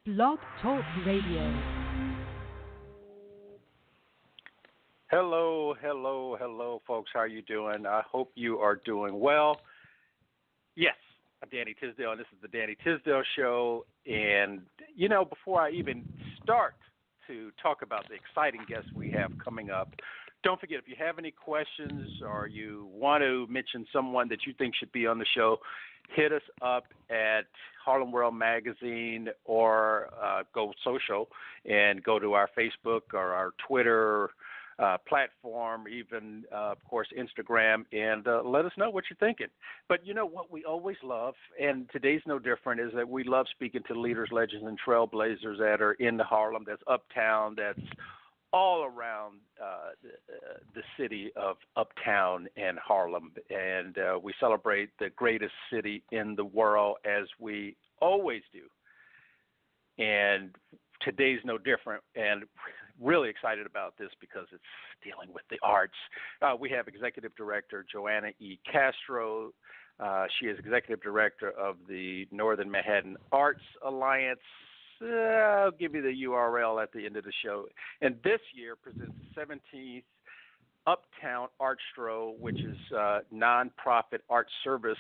Blog Talk Radio. Hello, hello, hello, folks. How are you doing? I hope you are doing well. Yes, I'm Danny Tisdale, and this is the Danny Tisdale Show. And, before I even start to talk about the exciting guests we have coming up, don't forget, if you have any questions or you want to mention someone that you think should be on the show, hit us up at Harlem World Magazine or go social and go to our Facebook or our Twitter platform, even, of course, Instagram, and let us know what you're thinking. But what we always love, and today's no different, is that we love speaking to leaders, legends, and trailblazers that are in the Harlem, that's uptown, that's all around the city of Uptown and Harlem. And we celebrate the greatest city in the world, as we always do. And today's no different, and really excited about this because it's dealing with the arts. We have Executive Director Joanna E. Castro. She is Executive Director of the Northern Manhattan Arts Alliance. I'll give you the URL at the end of the show. And this year presents the 17th Uptown Arts Stroll, which is a nonprofit art service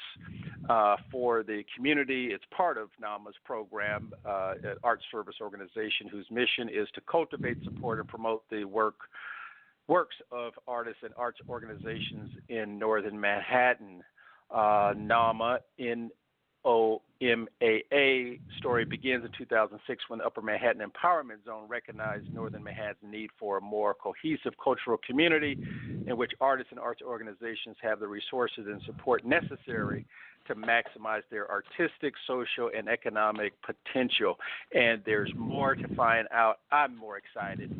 for the community. It's part of NOMAA's program, an art service organization whose mission is to cultivate, support, and promote the works of artists and arts organizations in Northern Manhattan. NOMAA, NOMAA story begins in 2006 when the Upper Manhattan Empowerment Zone recognized Northern Manhattan's need for a more cohesive cultural community in which artists and arts organizations have the resources and support necessary to maximize their artistic, social, and economic potential. And there's more to find out. I'm more excited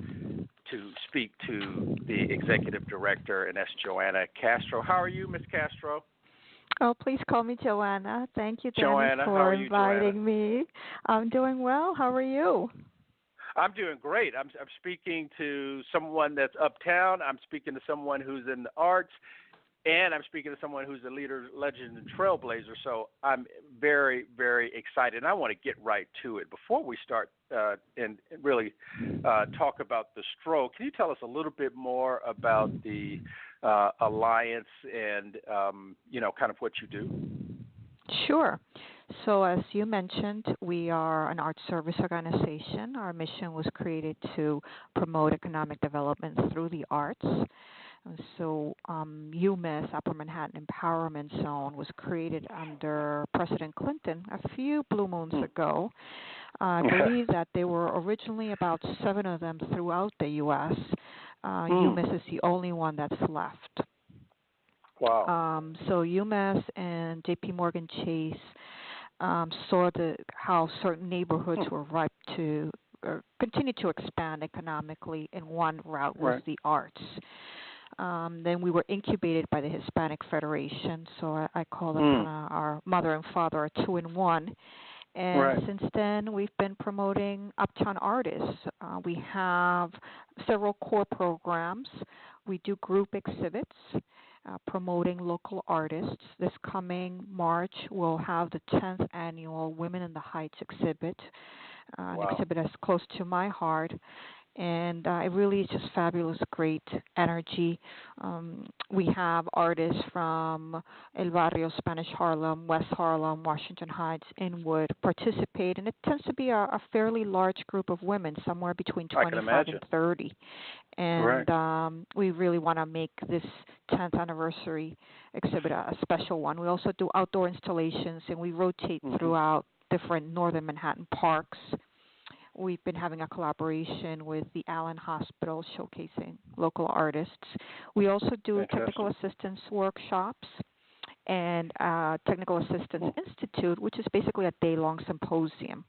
to speak to the executive director, and that's Joanna Castro. How are you, Ms. Castro? Oh, please call me Joanna. Thank you, Danny, Joanna, for how are you, inviting Joanna? me. I'm doing well. How are you? I'm doing great. I'm speaking to someone that's uptown. I'm speaking to someone who's in the arts, and I'm speaking to someone who's a leader, legend, and trailblazer. So I'm very, very excited, and I want to get right to it. Before we start and really talk about the stroll, can you tell us a little bit more about the Alliance and, kind of what you do? Sure. So as you mentioned, we are an arts service organization. Our mission was created to promote economic development through the arts. So UMass, Upper Manhattan Empowerment Zone, was created under President Clinton a few blue moons ago. I believe that there were originally about 7 of them throughout the U.S. UMass is the only one that's left. Wow. So UMass and J.P. Morgan Chase saw how certain neighborhoods were ripe to continue to expand economically, and one route was the arts. Then we were incubated by the Hispanic Federation, so I call them our mother and father are 2 in 1. And since then, we've been promoting Uptown artists. We have several core programs. We do group exhibits promoting local artists. This coming March, we'll have the 10th annual Women in the Heights exhibit, an exhibit that's close to my heart. And it really is just fabulous, great energy. We have artists from El Barrio, Spanish Harlem, West Harlem, Washington Heights, Inwood participate, and it tends to be a fairly large group of women, somewhere between 25 and 30. And we really want to make this 10th anniversary exhibit a special one. We also do outdoor installations, and we rotate throughout different Northern Manhattan parks. We've been having a collaboration with the Allen Hospital showcasing local artists. We also do technical assistance workshops and Technical Assistance Institute, which is basically a day-long symposium.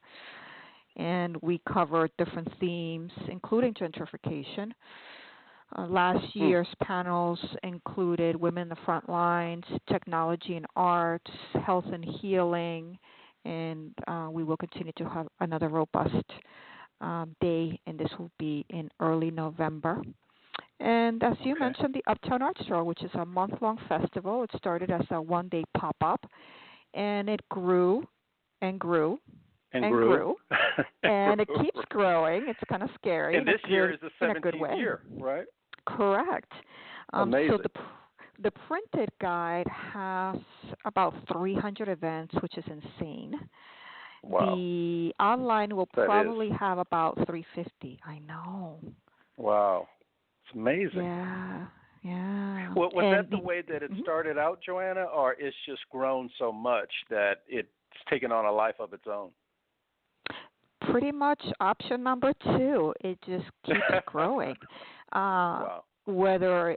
And we cover different themes, including gentrification. Last year's panels included women in the front lines, technology and arts, health and healing, and we will continue to have another robust day, and this will be in early November. And as you mentioned, the Uptown Arts Stroll, which is a month-long festival. It started as a one-day pop-up, and it grew and grew and grew. And growing. It's kind of scary. And this year is the in a good 17th way. year, right? Correct. Amazing. So the printed guide has about 300 events, which is insane. Wow. The online will probably have about 350. I know. Wow. It's amazing. Yeah. Well, was that the way that it started out, Joanna, or it's just grown so much that it's taken on a life of its own? Pretty much option number 2. It just keeps growing. Wow. I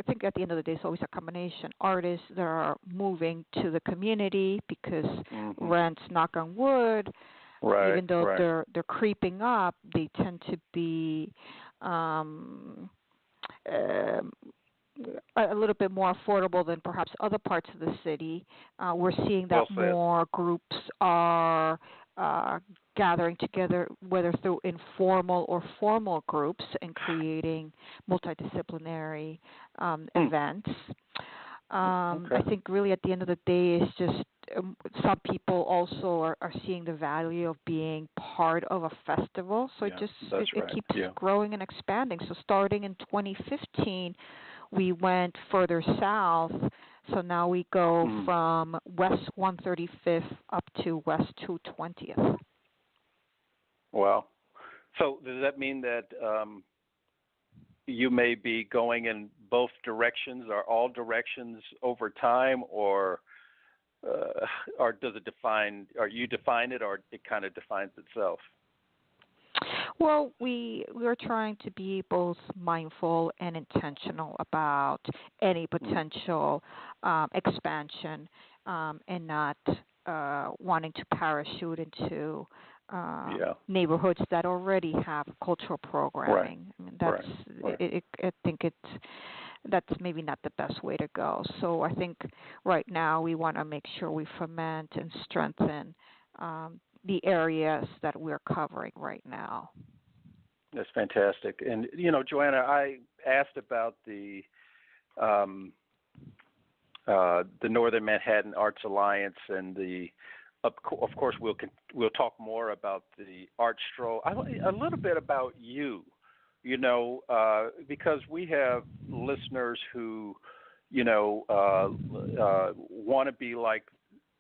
think at the end of the day, it's always a combination. Artists that are moving to the community because rents, knock on wood, even though they're creeping up, they tend to be a little bit more affordable than perhaps other parts of the city. We're seeing that more groups are gathering together, whether through informal or formal groups, and creating multidisciplinary events. I think really at the end of the day, it's just some people also are seeing the value of being part of a festival. So it keeps growing and expanding. So starting in 2015, we went further south. So now we go from West 135th up to West 220th. Wow. So does that mean that you may be going in both directions or all directions over time, or does it define, or you define it, or it kind of defines itself? Well, we're trying to be both mindful and intentional about any potential expansion, and not wanting to parachute into neighborhoods that already have cultural programming. Right. I mean, I think that's maybe not the best way to go. So I think right now we want to make sure we foment and strengthen the areas that we're covering right now. That's fantastic. And, Joanna, I asked about the Northern Manhattan Arts Alliance and of course, we'll talk more about the Art Stroll. A little bit about you, because we have listeners who, want to be like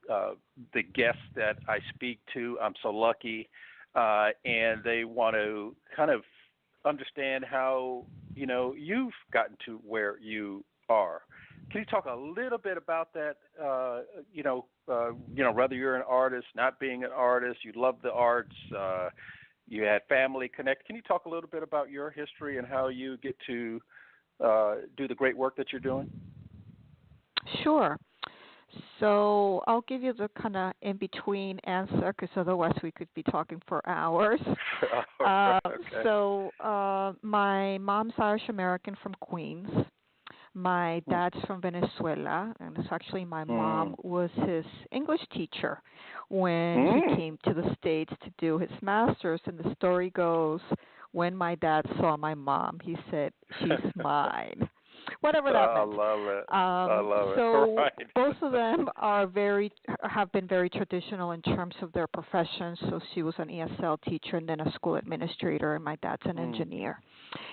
the guests that I speak to. I'm so lucky, and they want to kind of understand how you've gotten to where you are. Can you talk a little bit about that? Whether you're an artist, not being an artist, you love the arts, you had family connect. Can you talk a little bit about your history and how you get to do the great work that you're doing? Sure. So I'll give you the kind of in-between answer, because otherwise we could be talking for hours. Okay. So my mom's Irish American from Queens. My dad's from Venezuela, and it's actually my mom was his English teacher when he came to the States to do his master's. And the story goes, when my dad saw my mom, he said, "She's mine." Whatever that meant. I love it. So right. both of them have been very traditional in terms of their professions. So she was an ESL teacher and then a school administrator, and my dad's an engineer.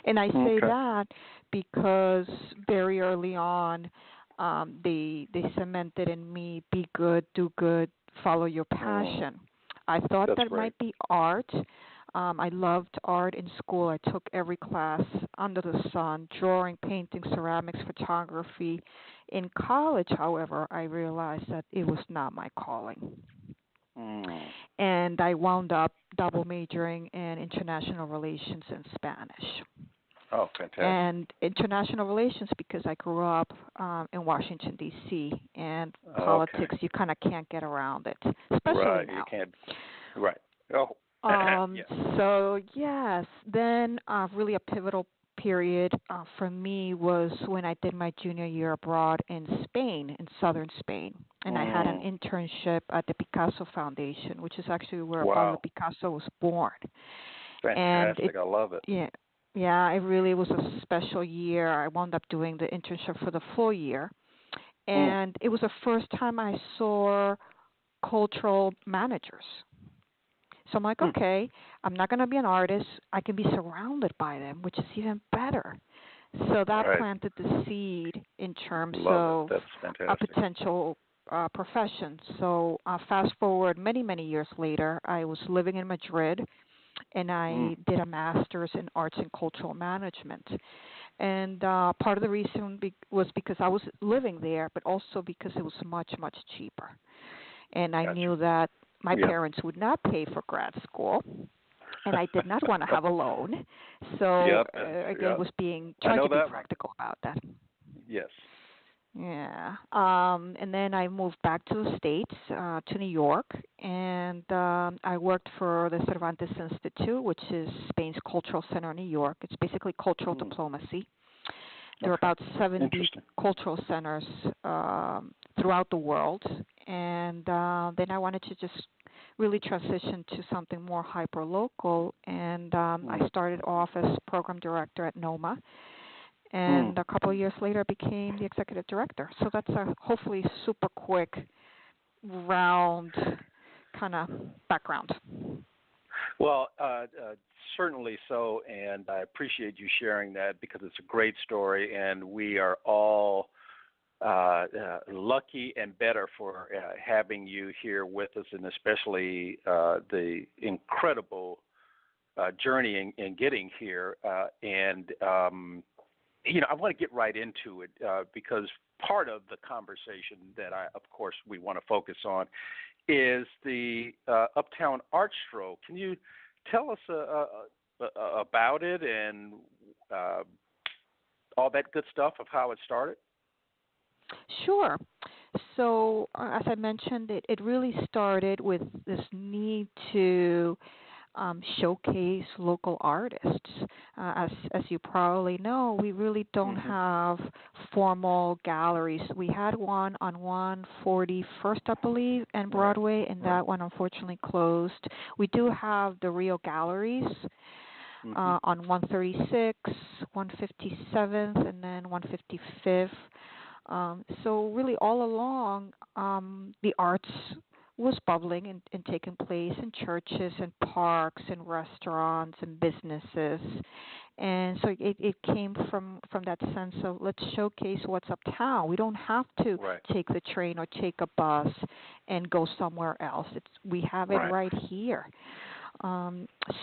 And I say that because very early on, they cemented in me, be good, do good, follow your passion. I thought that might be art. I loved art in school. I took every class under the sun, drawing, painting, ceramics, photography. In college, however, I realized that it was not my calling. And I wound up double majoring in international relations and Spanish. Oh, fantastic. And international relations because I grew up in Washington, D.C., and politics, you kind of can't get around it, especially now. You can't. Right. Oh. So, yes, then really a pivotal period for me was when I did my junior year abroad in Spain, in southern Spain. And I had an internship at the Picasso Foundation, which is actually where Pablo Picasso was born. Fantastic. I love it. Yeah, it really was a special year. I wound up doing the internship for the full year. And it was the first time I saw cultural managers. So I'm like, okay, I'm not going to be an artist. I can be surrounded by them, which is even better. So that planted the seed in terms of a potential profession. So fast forward many, many years later, I was living in Madrid, and I did a master's in arts and cultural management. And part of the reason was because I was living there, but also because it was much, much cheaper. And I knew that my parents would not pay for grad school, and I did not want to have a loan. So, again, was trying to be practical about that. Yes. Yeah. And then I moved back to the States, to New York, and I worked for the Cervantes Institute, which is Spain's cultural center in New York. It's basically cultural diplomacy. There are about 70 cultural centers throughout the world, and then I wanted to just really transition to something more hyper-local, and I started off as program director at NOMAA. And a couple of years later, I became the executive director. So that's a hopefully super quick, round kind of background. Well, certainly so, and I appreciate you sharing that because it's a great story, and we are all lucky and better for having you here with us, and especially the incredible journey in getting here. I want to get right into it because part of the conversation that of course, we want to focus on is the Uptown Arts Stroll. Can you tell us about it and all that good stuff of how it started? Sure. So, as I mentioned, it really started with this need to showcase local artists. As you probably know, we really don't have formal galleries. We had one on 141st, I believe, and Broadway, and that one unfortunately closed. We do have the Rio galleries on 136, 157th, and then 155th. So really all along, the arts was bubbling and taking place in churches and parks and restaurants and businesses. And so it came from that sense of let's showcase what's uptown. We don't have to take the train or take a bus and go somewhere else. We have it right here.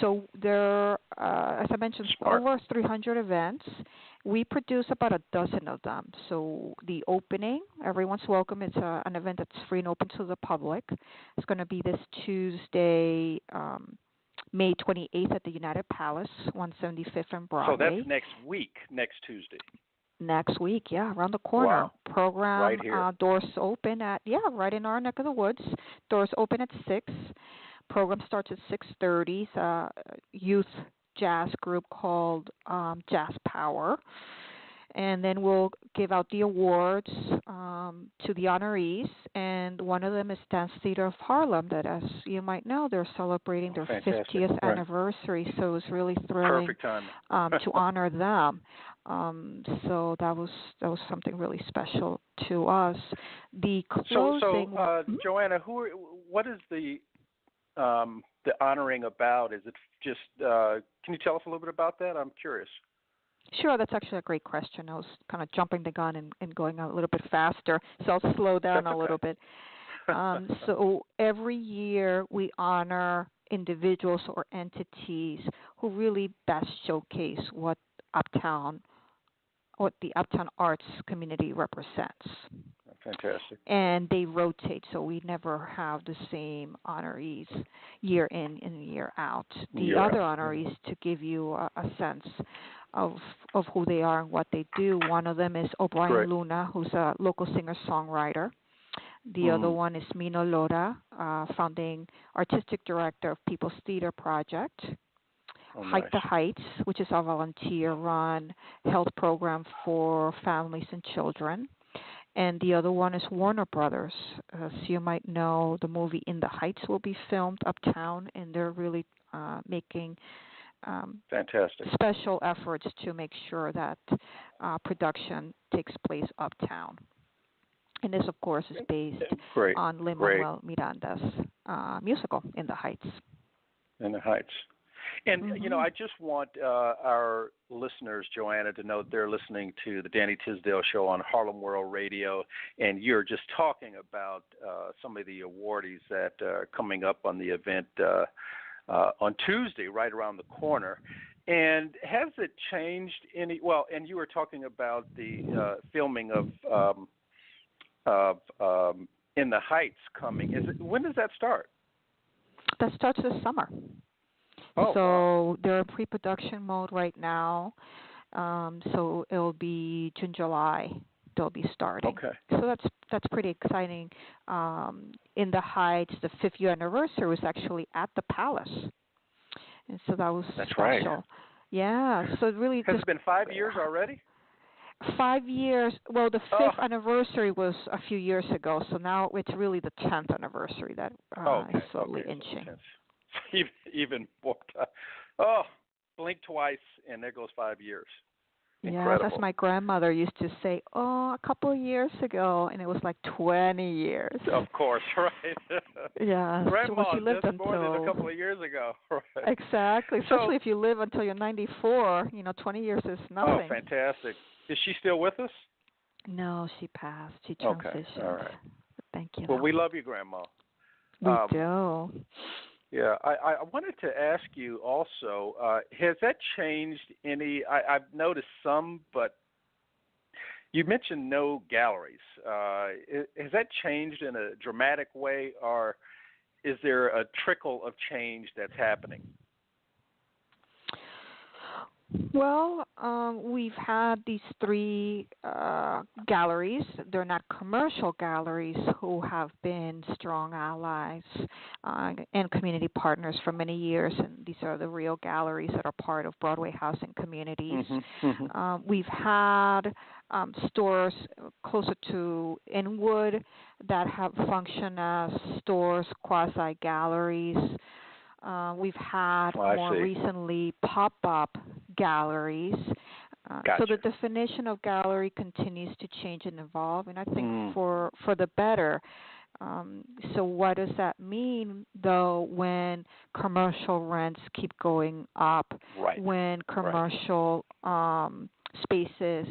So there, as I mentioned, over 300 events. We produce about a dozen of them. So the opening, everyone's welcome. It's an event that's free and open to the public. It's going to be this Tuesday, May 28th at the United Palace, 175th and Broadway. So that's next week, next Tuesday. Next week, around the corner. Wow. Program, right here. Doors open at, right in our neck of the woods. Doors open at 6. Program starts at 6:30. It's a youth jazz group called Jazz Power. And then we'll give out the awards to the honorees. And one of them is Dance Theater of Harlem that, as you might know, they're celebrating their 50th anniversary. So it was really thrilling to honor them. So that was something really special to us. The closing. So Joanna, what is the honoring about? Is it just, can you tell us a little bit about that? I'm curious. Sure, that's actually a great question. I was kind of jumping the gun and going a little bit faster, so I'll slow down a little bit. So every year we honor individuals or entities who really best showcase what the Uptown arts community represents. Fantastic. And they rotate, so we never have the same honorees year in and year out. The other honorees, to give you a sense of who they are and what they do, one of them is O'Brien Luna, who's a local singer-songwriter. The other one is Mino Lora, founding artistic director of People's Theater Project. Hike the Heights, which is our volunteer-run health program for families and children. And the other one is Warner Brothers. As you might know, the movie In the Heights will be filmed uptown, and they're really making fantastic special efforts to make sure that production takes place uptown. And this, of course, is based on Lin-Manuel Miranda's musical, In the Heights. In the Heights. And, I just want our listeners, Joanna, to know that they're listening to the Danny Tisdale Show on Harlem World Radio, and you're just talking about some of the awardees that are coming up on the event on Tuesday, right around the corner. And has it changed any? Well, and you were talking about the filming of In the Heights coming. When does that start? That starts this summer. Oh, so wow. They're in pre-production mode right now. So it'll be June, July. They'll be starting. Okay. So that's pretty exciting. In the Heights, the 5th year anniversary was actually at the Palace, and so that was That's special. right. Yeah. So it really has it been 5 years already? 5 years. Well, the 5th anniversary was a few years ago, so now it's really the 10th anniversary that is slowly inching. So even more time. Oh, blink twice, and there goes 5 years. Incredible. Yeah, that's my grandmother used to say, a couple of years ago, and it was like 20 years. Of course, right. Yeah. Grandma, so she lived just until, more than a couple of years ago. Right. Exactly, especially if you live until you're 94, 20 years is nothing. Oh, fantastic. Is she still with us? No, she passed. She transitioned. Okay, all right. Thank you. Well, we love you, Grandma. We do. Yeah, I wanted to ask you also, has that changed any? I've noticed some, but you mentioned no galleries. Has that changed in a dramatic way, or is there a trickle of change that's happening? Well, we've had these 3 galleries. They're not commercial galleries who have been strong allies and community partners for many years, and these are the real galleries that are part of Broadway Housing Communities. We've had stores closer to Inwood that have functioned as stores, quasi-galleries. We've had more recently pop-up galleries. Gotcha. So the definition of gallery continues to change and evolve, and I think for the better. So what does that mean, though, when commercial rents keep going up, when commercial spaces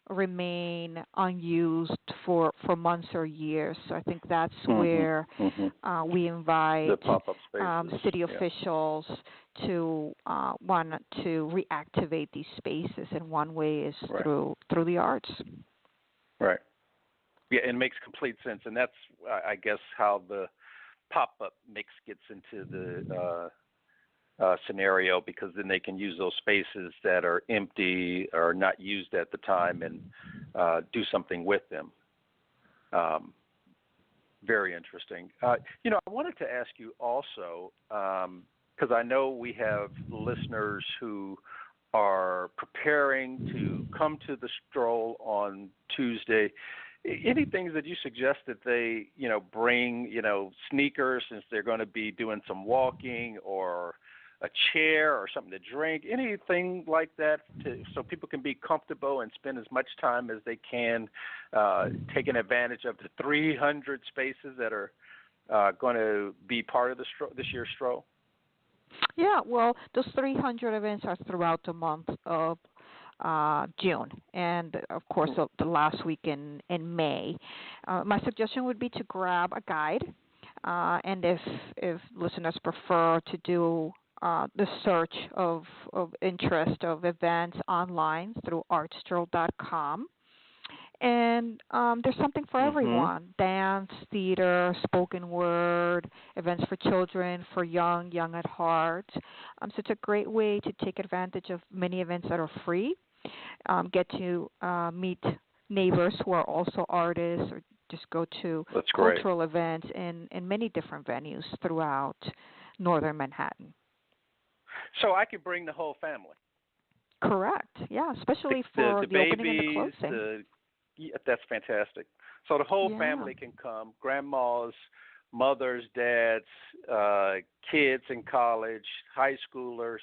remain unused for months or years? So I think that's where we invite the pop-up spaces. City officials to want to reactivate these spaces, and one way is through the arts. Right. Yeah, it makes complete sense, and that's, I guess, how the pop-up mix gets into the scenario, because then they can use those spaces that are empty or not used at the time and do something with them. Very interesting. I wanted to ask you also, because I know we have listeners who are preparing to come to the stroll on Tuesday. Any things that you suggest that they, bring, sneakers, since they're going to be doing some walking, or a chair or something to drink, anything like that, so people can be comfortable and spend as much time as they can taking advantage of the 300 spaces that are going to be part of this year's stroll? Yeah, well, those 300 events are throughout the month of June, and of course the last week in May. My suggestion would be to grab a guide, and if listeners prefer to do the search of interest of events online through artstroll.com. And there's something for everyone: dance, theater, spoken word, events for children, for young at heart. So it's a great way to take advantage of many events that are free, get to meet neighbors who are also artists, or just go to cultural events in many different venues throughout northern Manhattan. So I could bring the whole family? Correct, yeah, especially for the babies, opening and the closing. That's fantastic. So the whole family can come, grandmas, mothers, dads, kids in college, high schoolers,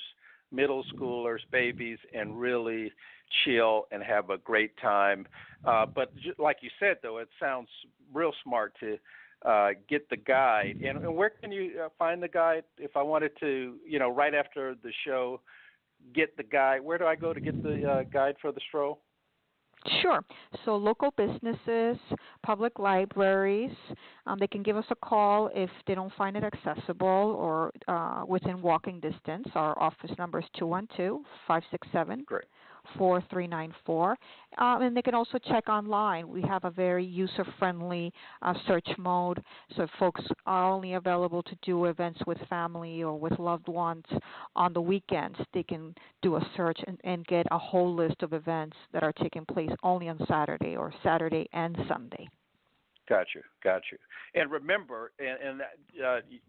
middle schoolers, babies, and really chill and have a great time. But like you said, though, it sounds real smart to get the guide. And where can you find the guide if I wanted to, right after the show, get the guide? Where do I go to get the guide for the stroll? Sure. So local businesses, public libraries, they can give us a call if they don't find it accessible or within walking distance. Our office number is 212-567. Great. 4394. And they can also check online. We have a very user-friendly search mode, so if folks are only available to do events with family or with loved ones on the weekends, they can do a search and get a whole list of events that are taking place only on Saturday or Saturday and Sunday. Got you. And remember, and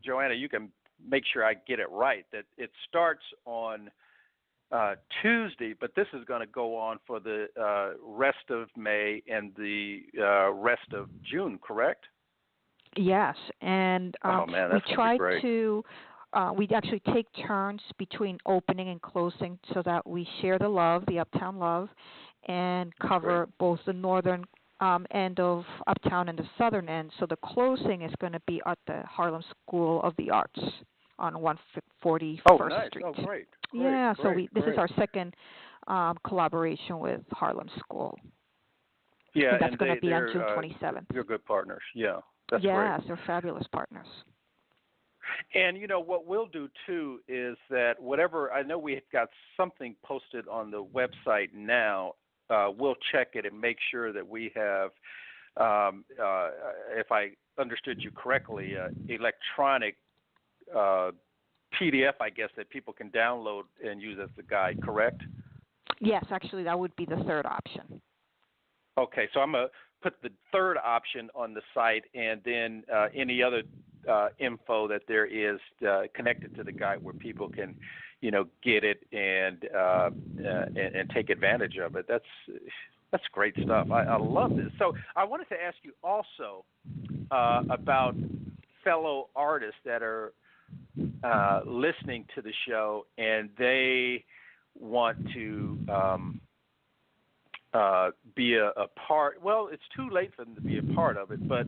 Joanna, you can make sure I get it right, that it starts on Tuesday, but this is going to go on for the rest of May and the rest of June, correct? Yes, and we try to. We actually take turns between opening and closing so that we share the love, the Uptown love, and cover both the northern end of Uptown and the southern end. So the closing is going to be at the Harlem School of the Arts on 141st Street. Oh, great. This is our second collaboration with Harlem School. Yeah, and that's going to be on June 27th. You're good partners. Yeah, that's great. Yes, they're fabulous partners. And, what we'll do, too, is that I know we have got something posted on the website now. We'll check it and make sure that we have, if I understood you correctly, electronic PDF, I guess, that people can download and use as the guide, correct? Yes, actually, that would be the third option. Okay, so I'm going to put the third option on the site, and then any other info that there is connected to the guide where people can, get it and take advantage of it. That's great stuff. I love this. So I wanted to ask you also about fellow artists that are listening to the show, and they want to be a part. Well, it's too late for them to be a part of it, but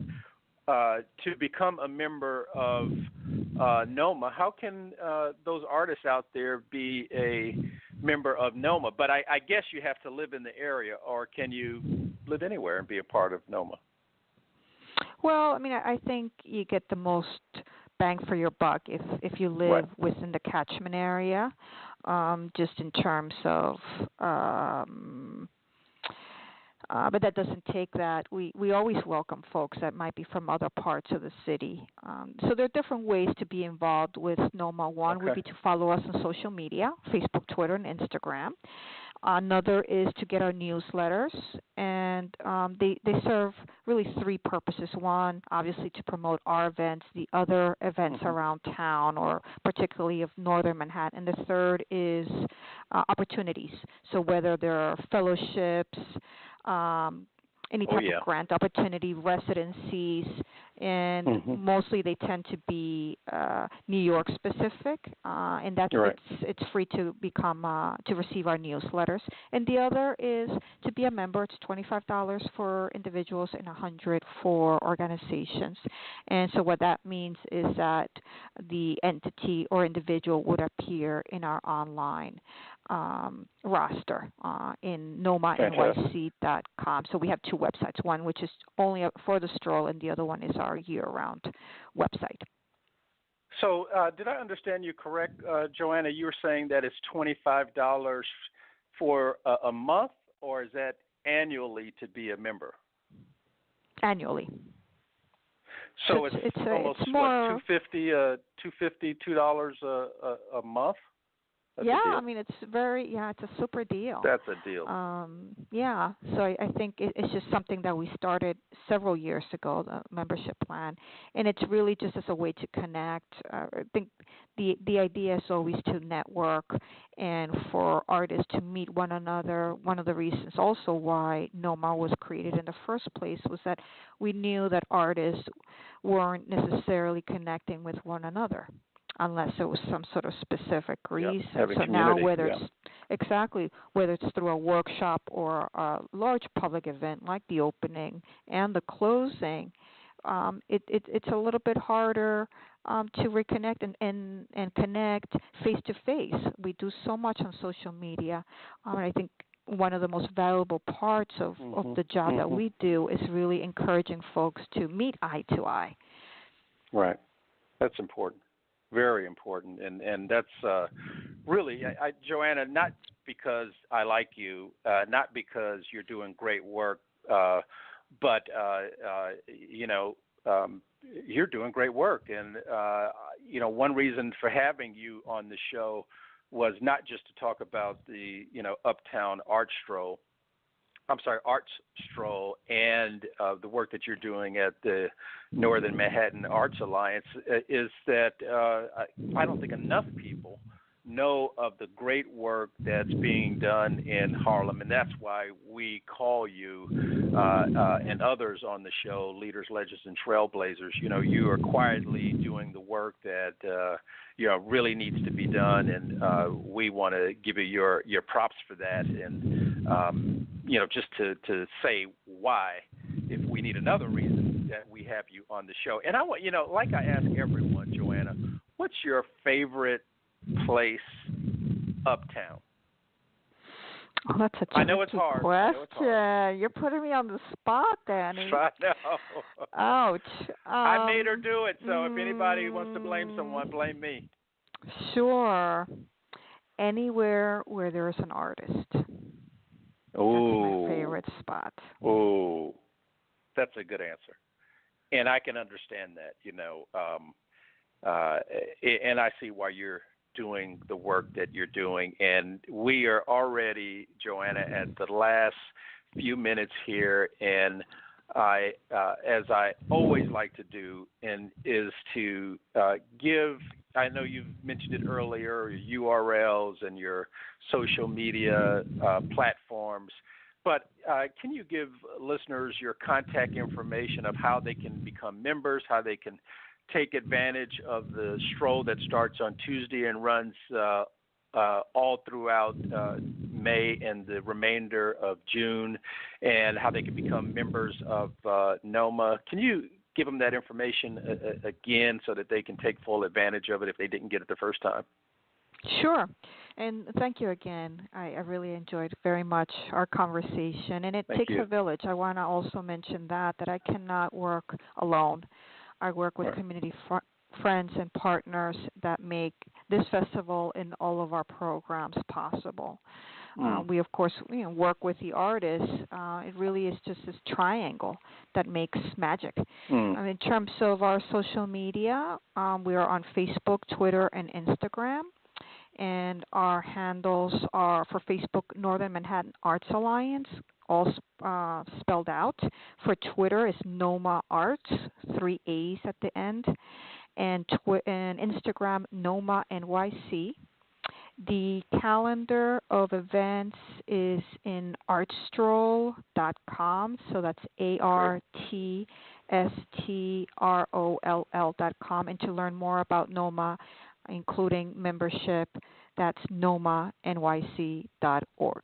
to become a member of NOMAA, how can those artists out there be a member of NOMAA? But I guess you have to live in the area, or can you live anywhere and be a part of NOMAA? Well, I mean, I think you get the most bang for your buck if you live within the catchment area, just in terms of but that doesn't take that. We always welcome folks that might be from other parts of the city. So there are different ways to be involved with NOMAA. One would be to follow us on social media, Facebook, Twitter, and Instagram. Another is to get our newsletters, and they serve really three purposes. One, obviously, to promote our events, the other events around town, or particularly of northern Manhattan. And the third is opportunities. So whether there are fellowships, any type of grant opportunity, residencies, and mostly they tend to be New York specific, and that's it's free to become to receive our newsletters. And the other is to be a member. It's $25 for individuals and $100 for organizations. And so what that means is that the entity or individual would appear in our online roster in NOMAANYC.com. So we have two websites, one which is only for the stroll, and the other one is our year-round website. So did I understand you correct, Joanna? You were saying that it's $25 for a month, or is that annually to be a member? Annually. So it's almost more, $2 a month? That's I mean, it's it's a super deal. That's a deal. So I think it's just something that we started several years ago, the membership plan, and it's really just as a way to connect. I think the idea is always to network and for artists to meet one another. One of the reasons also why NOMAA was created in the first place was that we knew that artists weren't necessarily connecting with one another unless there was some sort of specific reason. So now whether it's through a workshop or a large public event like the opening and the closing, it's a little bit harder to reconnect and connect face to face. We do so much on social media, and I think one of the most valuable parts of the job that we do is really encouraging folks to meet eye to eye. Right. That's important. Very important. And that's really, Joanna, not because I like you, not because you're doing great work, but, you're doing great work. And, one reason for having you on the show was not just to talk about the, Uptown Arts Stroll, Arts Stroll, and the work that you're doing at the Northern Manhattan Arts Alliance, is that I don't think enough people know of the great work that's being done in Harlem, and that's why we call you and others on the show leaders, legends, and trailblazers. You are quietly doing the work that really needs to be done, and we want to give you your props for that, and just to say why, if we need another reason, that we have you on the show. And I want, like I ask everyone, Joanna, what's your favorite place uptown? Oh, that's a tricky I know it's hard. question. You're putting me on the spot, Danny. I know. Ouch. I made her do it, so if anybody wants to blame someone, blame me. Sure. Anywhere where there's an artist. Oh. That's my favorite spot. Oh, that's a good answer. And I can understand that, and I see why you're doing the work that you're doing. And we are already, Joanna, at the last few minutes here, and I, as I always like to do, is to give, I know you've mentioned it earlier, your URLs and your social media platforms, but can you give listeners your contact information of how they can become members, how they can take advantage of the stroll that starts on Tuesday and runs all throughout May and the remainder of June, and how they can become members of NOMAA? Can you give them that information again so that they can take full advantage of it if they didn't get it the first time? Sure. And thank you again. I really enjoyed very much our conversation. And it takes a village. I want to also mention that I cannot work alone. I work with community friends and partners that make this festival and all of our programs possible. We, of course, work with the artists. It really is just this triangle that makes magic. In terms of our social media, we are on Facebook, Twitter, and Instagram. And our handles are, for Facebook, Northern Manhattan Arts Alliance, all spelled out. For Twitter, it's NOMAA Arts, 3 A's at the end. And Instagram, NOMAA NYC. The calendar of events is in artstroll.com, so that's artstroll.com. And to learn more about NOMAA, including membership, that's nomanyc.org.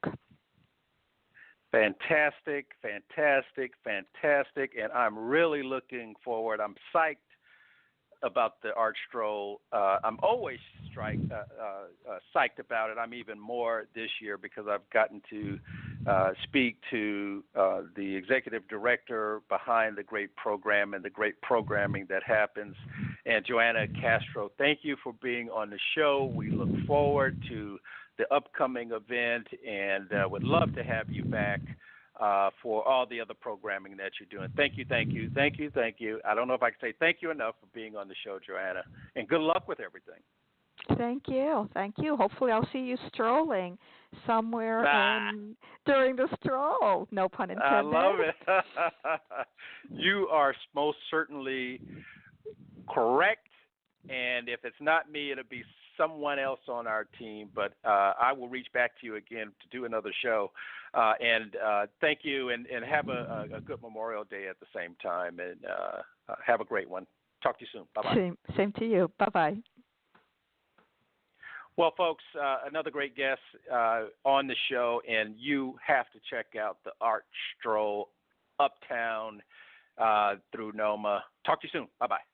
Fantastic, fantastic, fantastic. And I'm really looking forward. I'm psyched about the Art Stroll. I'm always psyched about it. I'm even more this year because I've gotten to speak to the executive director behind the great program and the great programming that happens. And Joanna Castro, thank you for being on the show. We look forward to the upcoming event and would love to have you back for all the other programming that you're doing. Thank you, thank you, thank you, thank you. I don't know if I can say thank you enough for being on the show, Joanna. And good luck with everything. Thank you. Thank you. Hopefully I'll see you strolling somewhere during the stroll. No pun intended. I love it. You are most certainly correct. And if it's not me, it'll be someone else on our team. But I will reach back to you again to do another show. And thank you, and have a good Memorial Day at the same time. And have a great one. Talk to you soon. Bye-bye. Same to you. Bye-bye. Well, folks, another great guest on the show, and you have to check out the Art Stroll Uptown through NOMAA. Talk to you soon. Bye-bye.